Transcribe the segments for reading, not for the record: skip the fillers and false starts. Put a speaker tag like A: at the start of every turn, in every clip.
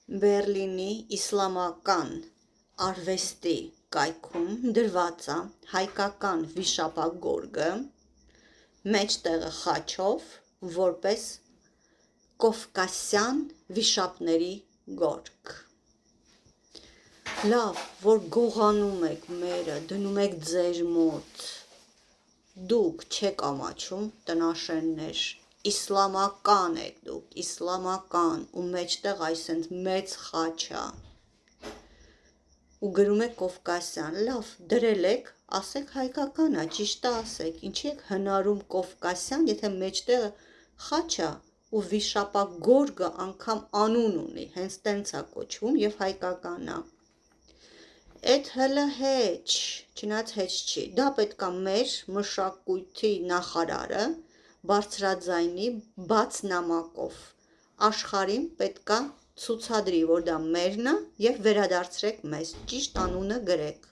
A: Բերլինի իսլամական արվեստի կայքում դրված է հայկական վիշապագորգը մեջտեղը խաչով որպես կովկասյան վիշապների գորգ։ Լավ, որ գողանում եք մերը, դնում եք ձեր մոտ, դուք չեք ամաչում տնաշեններ, իսլամական եք դուք, իսլամական, ու մեջտեղ այսենց մեծ խաչ ա, ու գրում եք Կովկասյան, լավ, դրել եք, ասեք հայկական ա, ճիշտը ասեք, ինչի եք հնարում Կովկասյան, եթե մեջտեղը խաչ ա, ու վիշապագորգը անգամ անուն ունի, հենց տենց ա կոչվում և հայկական ա։ Էդ հլը հեչ, չնայած հեչ չի, դա պետք է մեր մշակույթի նախարարը բարձրաձայնի բաց նամակով աշխարհին պետք է ցուցադրի, որ դա մերն է և վերադարձրեք մեզ, ճիշտ անունը գրեք։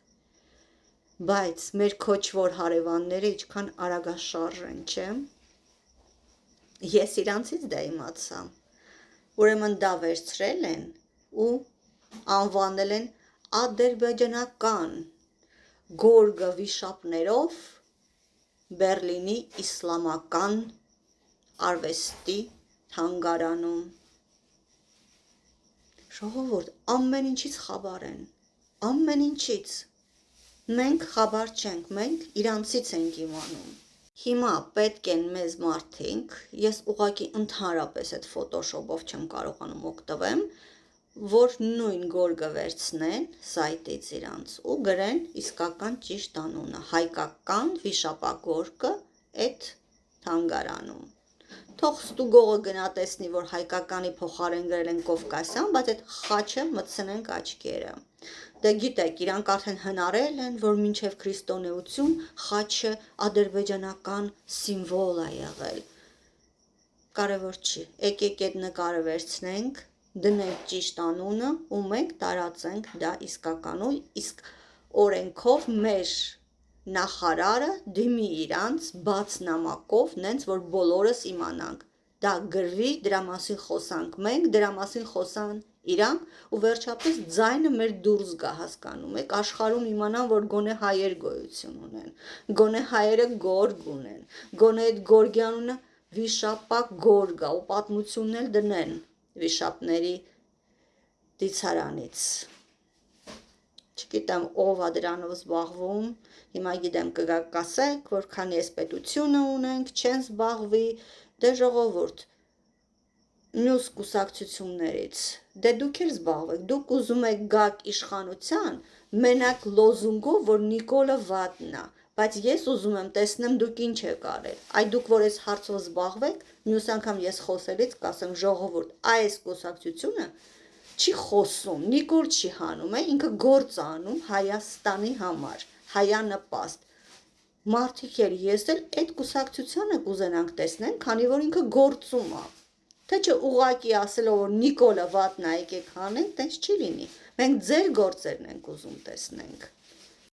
A: Բայց մեր քոչվոր հարևանները ինչքան արագաշարժ են, չէ՞։ Ես իրանցից դա իմացա։ Ուրեմն դա վերցրել են ու անվանել են ադրբեջանական գորգը վիշապներով Բերլինի իսլամական արվեստի թանգարանում։ Ժողովուրդ, ամեն ինչից խաբար են, ամեն ինչից։ Մենք խաբար չենք, մենք իրանցից ենք իմանում։ Հիմա պետք են մեզ մարդիկ, ես ուղղակի ընդհանրապես այդ ֆոտոշոպով չեմ կարողանում օգտվեմ, որ նույն գորգը վերցնեն սայտից իրանց ու գրեն իսկական ճիշտ անունը, հայկական վիշապագորգը այդ թանգարանում։ Թող ստուգողը գնա տեսնի, որ հայկականի փոխարեն գրել են Կովկասյան, բայց այդ խաչը մտցնենք աչքերը։ Դե գիտեք, իրանք արդեն հնարել են, որ մինչև քրիստոնեություն խաչը ադրբեջանական սիմվոլ է եղել։ Կարևոր չի, եկեք այդ նկարը վերցնենք, դնենք ճիշտ անունը ու մենք տարածենք դա իսկականություն, իսկ օրենքով մեր նախարարը դիմի իրանց բաց նամակով, նենց որ բոլորս իմանանք, դա գրվի, դրա մասին խոսանք մենք, դրա մասին խոսան իրանք ու վերջապես ձայնը մեր դուրս գա, հասկանում եք, աշխարհում իմանան, որ գոնե հայեր գոյություն ունեն, գոնե հայերը գորգ ունեն, գոնե այդ գորգի անունը վիշապագորգ ա ու պատմությունն էլ դնեն վիշապների դիցարանից։ Չգիտեմ ով ա դրանով զբաղվում, հիմա գիտեմ կասեք, որ քանի էս պետությունը ունենք, չեն զբաղվի, դե ժողովուրդ, մյուս կուսակցություններից, դե դուք էլ զբաղվեք, դուք ուզում եք գաք իշխանության, մենակ լոզունգով, որ Նիկոլը վատն ա, բայց ես ուզում եմ տեսնեմ դուք ինչ եք արել, այ դուք որ այս հարցով զբաղվեք, մյուս անգամ ես խոսելից կասեմ ժողովուրդ, այս կուսակցությունը չի խոսում, Նիկոլ չի հանում, ինքը գործ անում Հայաստանի համար, հայանպաստ, մարդիկ էլ ես էլ այդ կուսակցությանը կուզենանք տեսնենք, քանի որ ինքը գործում ա, թե չէ ուղղակի ասելով, որ Նիկոլը վատն ա, եկեք հանենք, տենց չի լինի, մենք ձեր գործերն ենք ուզում տեսնենք։